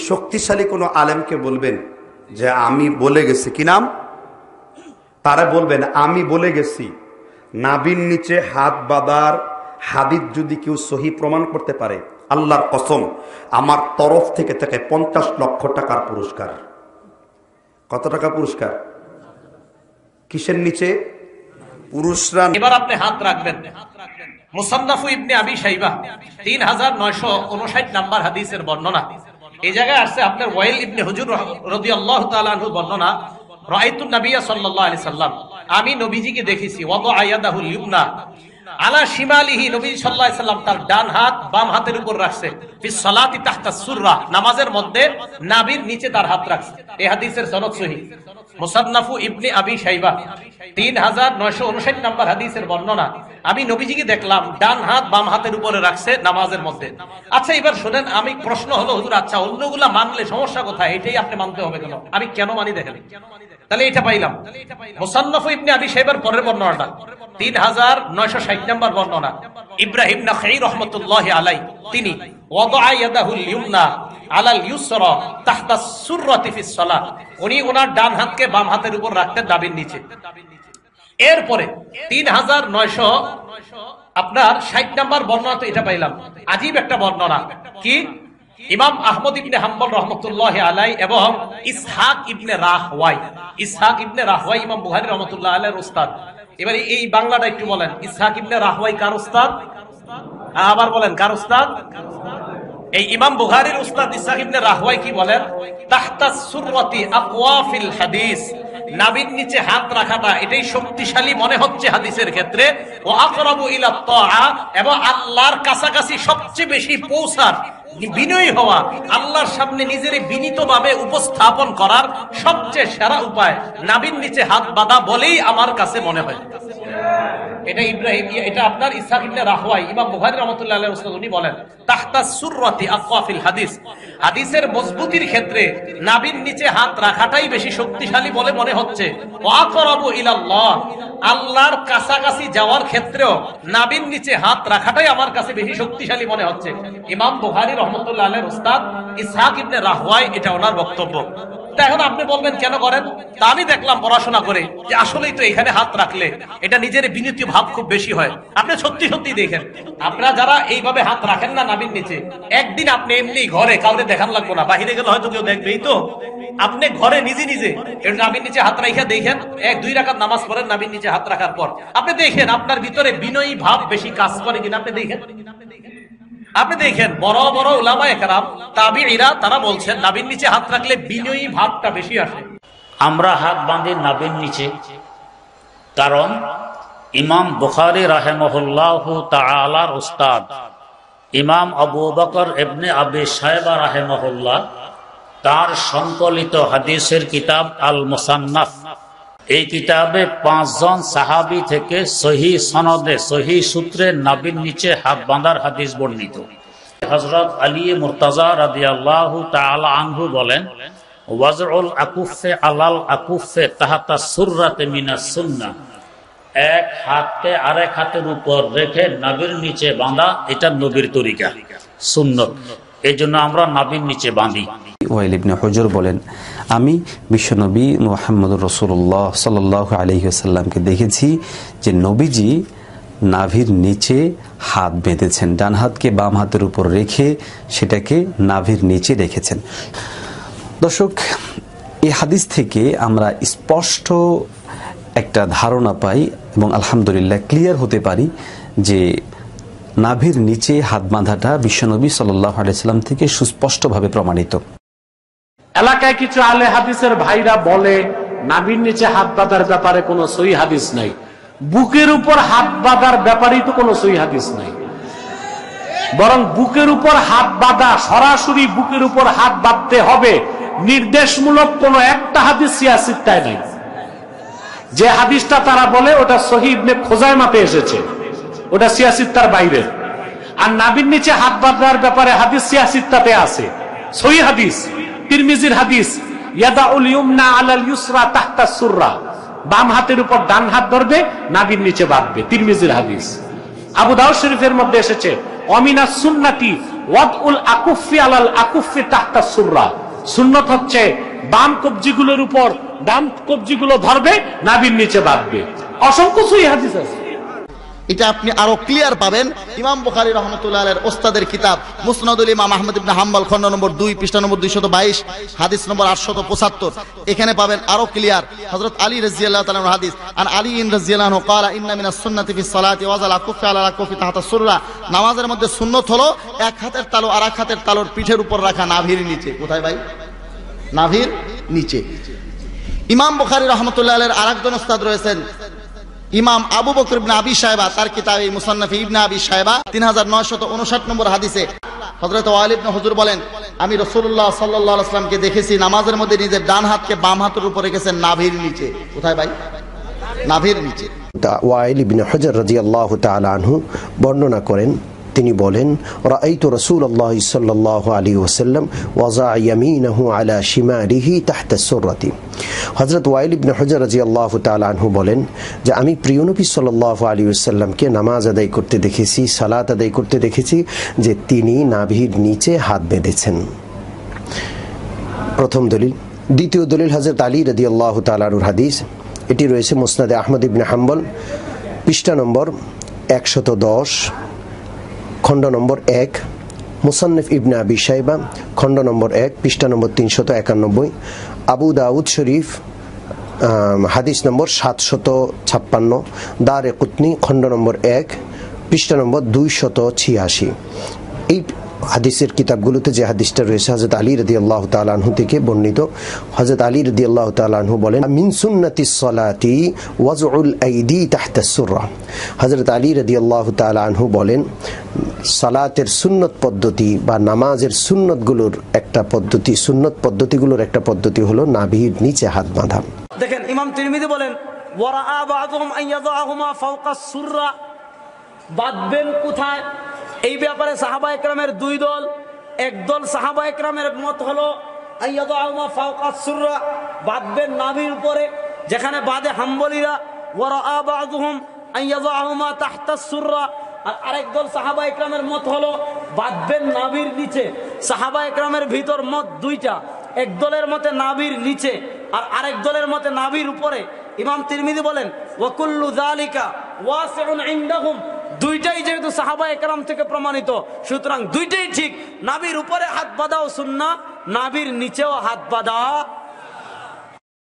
শক্তিশালী কোনো আলেমকে বলবেন যে আমি বলে গেছি, কি নাম, তারা বলবেন আমি বলে গেছি নাভির নিচে হাত বাঁধার হাদিস যদি কেউ সহি প্রমাণ করতে পারে, আল্লাহর কসম আমার তরফ থেকে তাকে 50 লক্ষ টাকার পুরস্কার। কত টাকা পুরস্কার? কিসের নিচে? পুরুষরা। এবার আপনি হাত রাখবেন মুসান্নাফু ইবনে আবি শাইবা 3959 নাম্বার হাদিসের বর্ণনা। এই জায়গায় আসছে আপনার ওয়াইল ইবনে হুজুর রাদিয়াল্লাহু তাআলা আনহু বর্ণনা, রাআইতুন নাবিয়্যা সাল্লাল্লাহু আলাইহি সাল্লাম, আমি নবীজিকে দেখেছি, ওয়াদা ইয়াদাহুল ইউমনা আলা শিমালিহি, নবীজি সাল্লাল্লাহু আলাইহি সাল্লাম তার ডান হাত বাম হাতের উপর রাখছে, ফি সালাতি তাহতা সুররা, নামাজের মধ্যে নাভির নিচে তার হাত রাখছে। এই হাদিসের সনদ সহিহ। মুসান্নাফু ইবনে আবি শাইবা 3959 নাম্বার হাদিসের বর্ণনা, আমি নবীজিকে দেখলাম ডান হাত বাম হাতের উপরে রাখছে নামাজের মধ্যে। আচ্ছা এবার শুনেন, আমি প্রশ্ন হলো হুজুর আচ্ছা অন্যগুলা মানলে সমস্যা কোথায়? এটাই আপনি মানতে হবে কেন? আমি কেন মানি দেখেন, তাহলে এটা পাইলাম। মুসান্নাফু ইবনে আবি শাইবার পরের বর্ণনাটা 3960 নাম্বার বর্ণনা, ইব্রাহিম নাখাই রাহমাতুল্লাহি আলাইহি, তিনি ওয়াদা ইয়াদাহুল ইউমনা আলাল ইউসরা তাহতা সুররাতি ফিস সালাহ, উনি ওনার ডান হাতকে বাম হাতের উপর রাখতেন নাভির নিচে। এরপরে 3900 আপনার 60 নাম্বার বর্ণনা, তো এটা পাইলাম আজীব একটা বর্ণনা। কি? ইমাম আহমদ ইবনে হাম্বল রাহমাতুল্লাহি আলাইহি এবং ইসহাক ইবনে রাহওয়াই, ইসহাক ইবনে রাহওয়াই ইমাম বুখারী রাহমাতুল্লাহি আলাইহির উস্তাদ। এবারে এই বাংলাটা একটু বলেন, ইসহাক ইবনে রাহওয়াই কার উস্তাদ? আবার বলেন কার উস্তাদ? এই ইমাম বুখারীর উস্তাদ ইসহাক ইবনে রাহওয়াই কি বলেন? তাহতা সুররাতি আকওয়া ফিল হাদিস, নাভির নিচে হাত রাখাটা এটাই শক্তিশালী মনে হচ্ছে হাদিসের ক্ষেত্রে, ও আকরাবু ইলা তাআ, এবং আল্লাহর কাছাকাছি সবচেয়ে বেশি পৌঁছার, বিনয়ী হওয়া, আল্লাহর সামনে নিজের বিনীতভাবে উপস্থাপন করার সবচেয়ে সেরা উপায় নাভির নিচে হাত বাঁধা বলেই আমার কাছে মনে হয়। এটা ইব্রাহিম, এটা আপনার ইসহাক ইবনে রাহওয়াই ইমাম বুখারী রাহমাতুল্লাহি আলাইহি উস্তাদ, উনি বলেন তাহতা সুররাতি আকওয়া ফিল হাদিস, হাদিসের মজবুতির ক্ষেত্রে নাভির নিচে হাত রাখাটাই বেশি শক্তিশালী বলে মনে হচ্ছে। ওয়া আকরাবু ইলাল্লাহ, আল্লাহর কাছাকাছি যাওয়ার ক্ষেত্রেও নাভির নিচে হাত রাখাটাই আমার কাছে বেশি শক্তিশালী মনে হচ্ছে। ইমাম বুখারী রাহমাতুল্লাহি আলাইহির উস্তাদ ইসহাক ইবনে রাহওয়াই, এটা ওনার বক্তব্য। এখন আপনি বলবেন কেন করেন? তা আমি দেখলাম পড়াশোনা করে যে আসলেই তো এখানে হাত রাখলে এটা নিজের বিনীত ভাব খুব বেশি হয়। আপনি সত্যি সত্যি দেখেন, আপনারা যারা এইভাবে হাত রাখেন না নাভির নিচে, একদিন আপনি এমনি ঘরে কাউরে দেখান লাগবো না, বাহিরে গেলে হয়তো কেউ দেখবেই, তো আপনি ঘরে নিজে নিজে নাভির নিচে হাত রাখা দেখেন, 1-2 রাকাত নামাজ পড়েন নাভির নিচে হাত রাখার পর, আপনি দেখেন আপনার ভিতরে বিনয়ী ভাব বেশি কাজ করে কিনা। আপনি দেখেন, আপনি দেখেন বড় বড় উলামায়ে কেরাম তাবিঈরা তারা বলছেন নাভির নিচে হাত রাখলে বিনয়ী ভাবটা বেশি আসে। আমরা হাত বাঁধি নাভির নিচে, কারণ ইমাম বুখারী রাহিমাহুল্লাহু তাআলার উস্তাদ ইমাম আবু বকর ইবনে আবি শাইবা রাহিমাহুল্লাহ, তার সংকলিত হাদিসের কিতাব আল মুসান্নাফ, এই কিতাবে 5 জন সাহাবী থেকে সহি সনদে সহি সূত্রে নাভির নিচে হাত বাঁধার হাদিস বর্ণিত। হযরত আলী মুর্তাজা রাদিয়াল্লাহু তাআলা আনহু বলেন, ওয়াজউল আকুফে আলাল আকুফে তাহাতা সুররাতে মিনাস সুন্নাহ, এক হাতকে আরেক হাতের উপর রেখে নাভির নিচে বাঁধা এটা নবীর তরিকা, সুন্নাত। এই জন্য আমরা নাভির নিচে বাঁধি। ওয়াইল ইবনে হুজুর বলেন, আমি বিশ্বনবী মুহাম্মদুর রাসূলুল্লাহ সাল্লাল্লাহু আলাইহি ওয়াসাল্লামকে দেখেছি যে নবীজি নাভির নিচে হাত বেঁধেছেন, ডান হাতকে বাম হাতের উপর রেখে সেটাকে নাভির নিচে রেখেছেন। দর্শক, এই হাদিস থেকে আমরা স্পষ্ট একটা ধারণা পাই এবং আলহামদুলিল্লাহ ক্লিয়ার হতে পারি যে নাভির নিচে হাত বাঁধাটা বিশ্বনবী সাল্লাল্লাহু আলাইহি ওয়াসাল্লাম থেকে সুস্পষ্টভাবে প্রমাণিত। এলাকায় কিছু আলে হাদিসের ভাইরা বলে নাভির নিচে হাত বাঁধার ব্যাপারে কোনো সহি হাদিস নাই, বুকের উপর হাত বাঁধার ব্যাপারেই তো কোনো সহি হাদিস নাই। বরং বুকের উপর হাত বাঁধা, সরাসরি বুকের উপর হাত বাঁধতে হবে নির্দেশমূলক কোন একটা হাদিস সিয়াসিত্তায় নাই। যে হাদিসটা তারা বলে ওটা সহিহ ইবনে খুজাইমাতে এসেছে, ওটা সিয়াসিত্তার বাইরে। আর নাভির নিচে হাত বাঁধার ব্যাপারে হাদিস সিয়াসিত্তাতে আছে, সহিহ হাদিস, তিরমিজির হাদিস, ইয়াদাউল ইউমনা আলাল ইউসরা তাহতা সুররা, বাম হাতের উপর ডান হাত ধরবে, নাভির নিচে বাঁধবে, তিরমিজির হাদিস। আবু দাউদ শরীফের মধ্যে এসেছে, অমিনাস সুন্নাতি ওয়াদউল আকুফি আলাল আকুফি তাহতা সুররা। সুন্নাত হচ্ছে বাম কবজিগুলোর উপর ডান কবজিগুলো ধরবে, নাভির নিচে বাঁধবে। অসংখ্য সহিহ হাদিস আছে। এটা আপনি আরো ক্লিয়ার পাবেন ইমাম বুখারী রাহমাতুল্লাহ আলাইহির ওস্তাদের কিতাব মুসনাদুল ইমাম আহমদ ইবনে হাম্বল খণ্ড নম্বর 2 পৃষ্ঠা নম্বর 222 হাদিস নম্বর 875। এখানে পাবেন আরো ক্লিয়ার হযরত আলী রাদিয়াল্লাহু তাআলা আনহু হাদিস আন আলী রাদিয়াল্লাহু আনহু قال ان من السنه في الصلاه وضع الكف على الكف تحت السره। নামাজের মধ্যে সুন্নাত হলো এক হাতের তালু আর এক হাতের তালুর পিঠের উপর রাখা, নাভির নিচে। কোথায় ভাই? নাভির নিচে। ইমাম বুখারী রাহমাতুল্লাহ আলাইহির আরেকজন ওস্তাদ রয়েছেন ইমাম আবু বকর ইবনে আবি শায়বা, তার কিতাবে মুসান্নাফ ইবনে আবি শায়বা 3959 নম্বর হাদিসে হযরত ওয়াইল ইবনে হুজুর বলেন, আমি রাসূলুল্লাহ সাল্লাল্লাহু আলাইহি ওয়াসাল্লামকে দেখেছি নামাজের মধ্যে নিজের ডান হাতকে বাম হাতের উপর রেখেছেন নাভির নিচে। কোথায় ভাই? নাভির নিচে। ওয়াইল ইবনে হুজর রাদিয়াল্লাহু তাআলা আনহু বর্ণনা করেন, তিনি বলেন, রাআইতু রাসূলুল্লাহ সাল্লাল্লাহু আলাইহি ওয়াসাল্লাম ওয়াযা ইয়ামিনাহু আলা শিমালিহি তাহতা সুররাতি। হযরত ওয়াইল ইবনে হুজর রাদিয়াল্লাহু তাআলা আনহু বলেন যে আমি প্রিয় নবী সাল্লাল্লাহু আলাইহি ওয়াসাল্লামকে নামাজ আদায় করতে দেখেছি, সালাত আদায় করতে দেখেছি যে তিনি নাভির নিচে হাত বেঁধেছেন। প্রথম দলিল। দ্বিতীয় দলিল হযরত আলী রাদিয়াল্লাহু তাআলা আনহুর হাদিস, এটি রয়েছে মুসনাদে আহমদ ইবনে হাম্বল পৃষ্ঠা নম্বর 110 খণ্ড নম্বর 1, মুসান্নিফ ইবনে আবি শাইবা খণ্ড নম্বর 1 পৃষ্ঠা নম্বর 391, আবু দাউদ শরীফ হাদিস নম্বর 756, দারে কুতনি খণ্ড নম্বর 1 পৃষ্ঠা নম্বর 286। এই হাদিসের কিতাবগুলোতে যে হাদিসটা রয়েছে হযরত আলী রাদিয়াল্লাহু তাআলা আনহু থেকে বর্ণিত। হযরত আলী রাদিয়াল্লাহু তাআলা আনহু বলেন, মিন সুন্নাতিস সালাতি ওয়াজউল আইদি তাহতা সুররা। হযরত আলী রাদিয়াল্লাহু তাআলা আনহু বলেন, সালাতের সুন্নত পদ্ধতি বা নামাজের সুন্নতগুলোর একটা পদ্ধতি, সুন্নত পদ্ধতিগুলোর একটা পদ্ধতি হলো নাভির নিচে হাত বাঁধা। দেখেন ইমাম তিরমিজি বলেন, ওয়ারাআ বা'দুহুম আন ইয়াযাহুমা ফাওকা সুররা। বাঁধবেন কোথায়? এই ব্যাপারে সাহাবা একরামের দুই দল। একদল সাহাবা একরামের মত হলো আইয়াদাহুমা ফাওকা সুররা, বাঁধবেন নাভির উপরে, যেখানে বাঁধে হাম্বলীরা। ওয়ারাআ বা'দুহুম আইয়াদাহুমা তাহতা সুররা। আর আরেক দল সাহাবা একরামের মত হলো বাঁধবেন নাভির নিচে। সাহাবা একরামের ভিতর মত দুইটা, এক দলের মতে নাভির নিচে আর আরেক দলের মতে নাভির উপরে। ইমাম তিরমিজি বলেন, ওয়া কুল্লু যালিকা ওয়াসিউন ইনদাহুম। দুইটাই যেহেতু সাহাবা একরাম থেকে প্রমাণিত, সুতরাং দুইটাই ঠিক। নাভির উপরে হাত বাঁধাও সুন্নাহ, নাভির নিচেও হাত বাঁধা